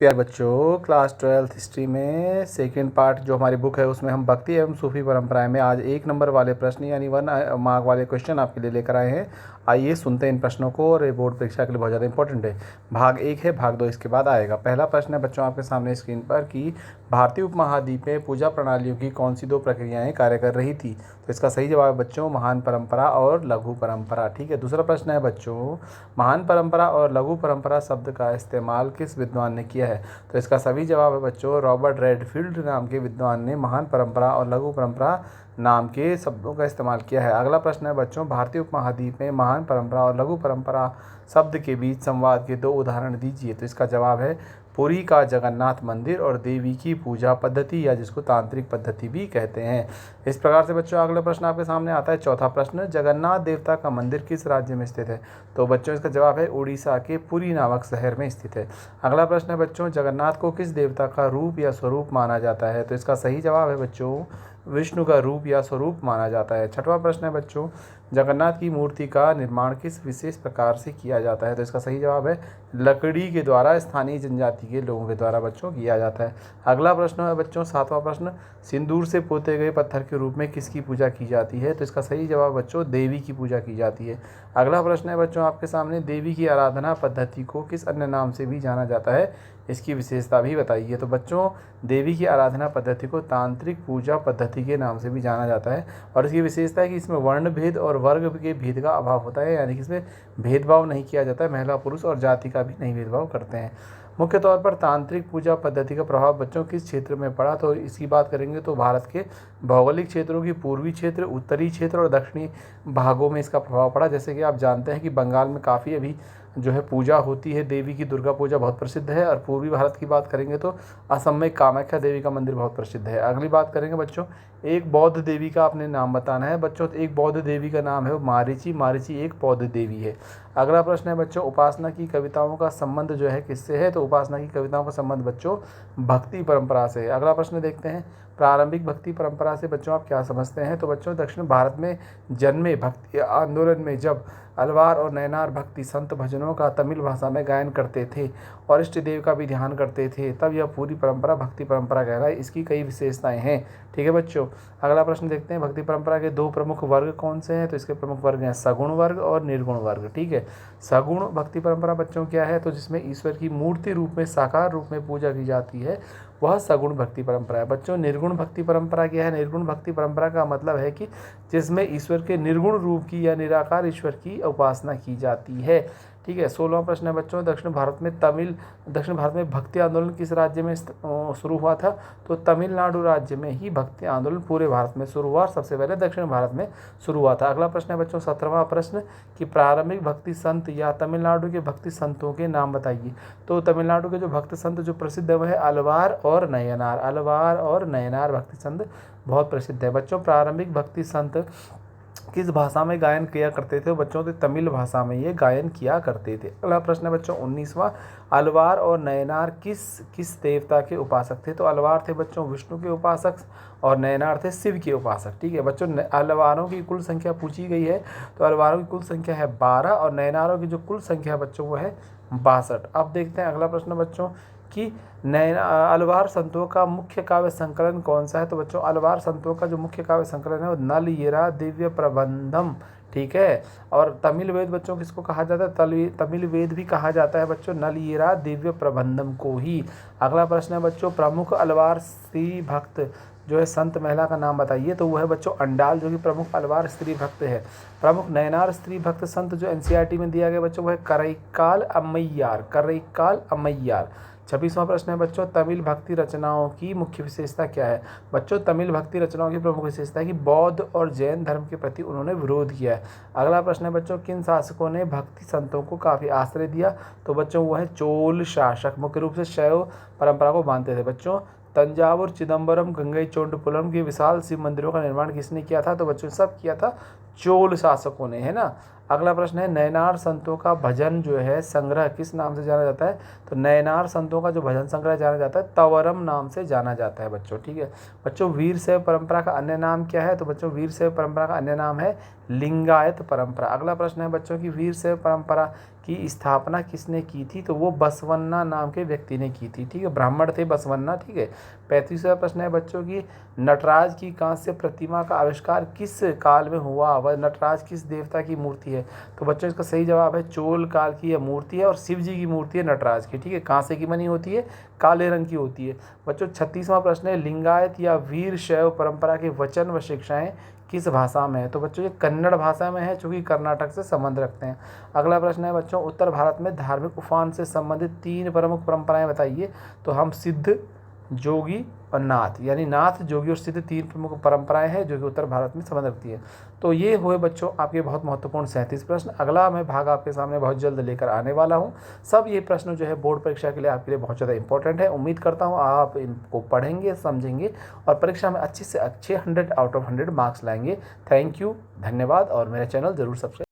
प्यारे बच्चों, class 12th history में सेकेंड पार्ट जो हमारी बुक है उसमें हम भक्ति एवं सूफी परंपराएं में आज 1 नंबर वाले प्रश्न यानी 1 मार्क वाले क्वेश्चन आपके लिए लेकर आए हैं। आइए सुनते हैं इन प्रश्नों को, और ये बोर्ड परीक्षा के लिए बहुत ज़्यादा इंपॉर्टेंट है। भाग 1 है, भाग 2 इसके बाद आएगा। पहला प्रश्न है बच्चों आपके सामने स्क्रीन पर कि भारतीय उपमहाद्वीप में पूजा प्रणालियों की कौन सी 2 प्रक्रियाएँ कार्य कर रही थी। तो इसका सही जवाब है बच्चों महान परंपरा और लघु परंपरा। ठीक है, दूसरा प्रश्न है बच्चों, महान परंपरा और लघु परंपरा शब्द का इस्तेमाल किस विद्वान ने किया है। तो इसका सभी जवाब है बच्चों रॉबर्ट रेडफील्ड नाम के विद्वान ने महान परंपरा और लघु परंपरा नाम के शब्दों का इस्तेमाल किया है। अगला प्रश्न है बच्चों, भारतीय उपमहाद्वीप में महान परंपरा और लघु परंपरा शब्द के बीच संवाद के 2 उदाहरण दीजिए। तो इसका जवाब है पुरी का जगन्नाथ मंदिर और देवी की पूजा पद्धति, या जिसको तांत्रिक पद्धति भी कहते हैं। इस प्रकार से बच्चों अगला प्रश्न आपके सामने आता है। चौथा प्रश्न, जगन्नाथ देवता का मंदिर किस राज्य में स्थित है। तो बच्चों इसका जवाब है उड़ीसा के पुरी नामक शहर में स्थित है। अगला प्रश्न है बच्चों, जगन्नाथ को किस देवता का रूप या स्वरूप माना जाता है। तो इसका सही जवाब है बच्चों विष्णु का रूप या स्वरूप माना जाता है। छठवां प्रश्न है बच्चों, जगन्नाथ की मूर्ति का निर्माण किस विशेष प्रकार से किया जाता है। तो इसका सही जवाब है लकड़ी के द्वारा स्थानीय जनजाति के लोगों के द्वारा बच्चों किया जाता है। अगला प्रश्न है बच्चों सातवां प्रश्न, सिंदूर से पोते गए पत्थर के रूप में किसकी पूजा की जाती है। तो इसका सही जवाब बच्चों देवी की पूजा की जाती है। अगला प्रश्न है बच्चों आपके सामने, देवी की आराधना पद्धति को किस अन्य नाम से भी जाना जाता है, इसकी विशेषता भी बताइए। तो बच्चों देवी की आराधना पद्धति को तांत्रिक पूजा पद्धति के नाम से भी जाना जाता है, और इसकी विशेषता है कि इसमें वर्ण भेद और वर्ग के भेद का अभाव होता है, यानी कि इसमें भेदभाव नहीं किया जाता है, महिला पुरुष और जाति का भी नहीं भेदभाव करते हैं। मुख्य तौर पर तांत्रिक पूजा पद्धति का प्रभाव बच्चों किस क्षेत्र में पड़ा। तो इसकी बात करेंगे तो भारत के भौगोलिक क्षेत्रों की पूर्वी क्षेत्र, उत्तरी क्षेत्र और दक्षिणी भागों में इसका प्रभाव पड़ा। जैसे कि आप जानते हैं कि बंगाल में काफ़ी अभी जो है पूजा होती है, देवी की दुर्गा पूजा बहुत प्रसिद्ध है। और पूर्वी भारत की बात करेंगे तो असम में कामाख्या देवी का मंदिर बहुत प्रसिद्ध है। अगली बात करेंगे बच्चों, एक बौद्ध देवी का आपने नाम बताना है बच्चों। तो एक बौद्ध देवी का नाम है मारीची। मारीची एक बौद्ध देवी है। अगला प्रश्न है बच्चों, उपासना की कविताओं का संबंध जो है किससे है। तो उपासना की कविताओं का संबंध बच्चों भक्ति परंपरा से है। अगला प्रश्न देखते हैं, प्रारंभिक भक्ति परंपरा से बच्चों आप क्या समझते हैं। तो बच्चों दक्षिण भारत में जन्मे भक्ति आंदोलन में जब अलवार और नैनार भक्ति संत भजनों का तमिल भाषा में गायन करते थे और इष्ट देव का भी ध्यान करते थे, तब यह पूरी परंपरा भक्ति परंपरा कहलाए। इसकी कई विशेषताएं हैं। ठीक है बच्चों, अगला प्रश्न देखते हैं, भक्ति परंपरा के 2 प्रमुख वर्ग कौन से हैं। तो इसके प्रमुख वर्ग हैं सगुण वर्ग और निर्गुण वर्ग। ठीक है, सगुण भक्ति परंपरा बच्चों क्या है, तो जिसमें ईश्वर की मूर्ति रूप में साकार रूप में पूजा की जाती है, वह सगुण भक्ति परंपरा है। बच्चों निर्गुण भक्ति परंपरा क्या है। निर्गुण भक्ति परंपरा का मतलब है कि जिसमें ईश्वर के निर्गुण रूप की या निराकार ईश्वर की उपासना की जाती है। ठीक है, 16वां प्रश्न है बच्चों, दक्षिण भारत में भक्ति आंदोलन किस राज्य में शुरू हुआ था। तो तमिलनाडु राज्य में ही भक्ति आंदोलन पूरे भारत में शुरू हुआ, सबसे पहले दक्षिण भारत में शुरू हुआ था। अगला प्रश्न है बच्चों 17वां प्रश्न कि प्रारंभिक भक्ति संत या तमिलनाडु के भक्ति संतों के नाम बताइए। तो तमिलनाडु के जो भक्त संत जो प्रसिद्ध है वह है अलवार और नयनार। अलवार और नयनार भक्ति संत बहुत प्रसिद्ध है। बच्चों प्रारंभिक भक्ति संत किस भाषा में गायन किया करते थे। बच्चों तो तमिल भाषा में ये गायन किया करते थे। अगला प्रश्न है बच्चों 19वां, अलवार और नयनार किस देवता के उपासक थे। तो अलवार थे बच्चों विष्णु के उपासक और नयनार थे शिव के उपासक। ठीक है बच्चों, अलवारों की कुल संख्या पूछी गई है, तो अलवारों की कुल संख्या है 12 और नयनारों की जो कुल संख्या बच्चों वो है 62। अब देखते हैं अगला प्रश्न बच्चों कि अलवार संतों का मुख्य काव्य संकलन कौन सा है। तो बच्चों अलवार संतों का जो मुख्य काव्य संकलन है वो नल यीरा दिव्य प्रबंधम। ठीक है, और तमिल वेद बच्चों किसको कहा जाता है। तमिल वेद भी कहा जाता है बच्चों नल यीरा दिव्य प्रबंधम को ही। अगला प्रश्न है बच्चों, प्रमुख अलवार स्त्री भक्त जो है संत महिला का नाम बताइए। तो वो है बच्चों अंडाल, जो कि प्रमुख अलवार स्त्री भक्त है। प्रमुख नयनार स्त्री भक्त संत जो एनसीईआरटी में दिया गया बच्चों वो है करैक्काल अम्मैयार। करैक्काल अम्मैयार। 26वां प्रश्न है बच्चों, तमिल भक्ति रचनाओं की मुख्य विशेषता क्या है। बच्चों तमिल भक्ति रचनाओं की प्रमुख विशेषता है कि बौद्ध और जैन धर्म के प्रति उन्होंने विरोध किया है। अगला प्रश्न है बच्चों, किन शासकों ने भक्ति संतों को काफ़ी आश्रय दिया। तो बच्चों वो है चोल शासक, मुख्य रूप से शैव परंपरा को मानते थे। बच्चों तंजावुर, चिदम्बरम, गंगईकोंडपुरम के विशाल शिव मंदिरों का निर्माण किसने किया था। तो बच्चों सब किया था चोल शासकों ने, है ना। अगला प्रश्न है नयनार संतों का भजन जो है संग्रह किस नाम से जाना जाता है? तो नयनार संतों का जो भजन संग्रह जाना जाता है तवरम नाम से जाना जाता है बच्चों, ठीक है। बच्चों वीर शैव परंपरा का अन्य नाम क्या है? तो बच्चों वीर शैव परंपरा का अन्य नाम है लिंगायत परंपरा। अगला प्रश्न है बच्चों की वीर शैव परंपरा की स्थापना किसने की थी? तो वो बसवन्ना नाम के व्यक्ति ने की थी, ठीक है। ब्राह्मण थे बसवन्ना, ठीक है। 35वां प्रश्न है बच्चों की नटराज की कांस्य प्रतिमा का आविष्कार किस काल में हुआ? वह नटराज किस देवता की मूर्ति है? तो बच्चों इसका सही जवाब है चोल काल की यह मूर्ति है और शिव जी की मूर्ति है नटराज की, ठीक है। कांसे की बनी होती है, काले रंग की होती है। बच्चों 36वां प्रश्न है लिंगायत या वीर शैव परंपरा के वचन व शिक्षाएं किस भाषा में है? तो बच्चों ये कन्नड़ भाषा में है, जो कि कर्नाटक से संबंध रखते हैं। अगला प्रश्न है बच्चों उत्तर भारत में धार्मिक उफान से संबंधित 3 प्रमुख परंपराएं बताइए। तो हम सिद्ध, जोगी और नाथ, यानी नाथ, जोगी और सिद्ध 3 प्रमुख परंपराएं हैं जो कि उत्तर भारत में संबंध रखती है। तो ये हुए बच्चों आपके बहुत महत्वपूर्ण 37 प्रश्न। अगला मैं भाग आपके सामने बहुत जल्द लेकर आने वाला हूँ। सब ये प्रश्न जो है बोर्ड परीक्षा के लिए आपके लिए बहुत ज़्यादा इंपॉर्टेंट है। उम्मीद करता हूँ आप इनको पढ़ेंगे, समझेंगे और परीक्षा में अच्छे से अच्छे 100 आउट ऑफ 100 मार्क्स लाएंगे। थैंक यू, धन्यवाद और मेरा चैनल ज़रूर सब्सक्राइब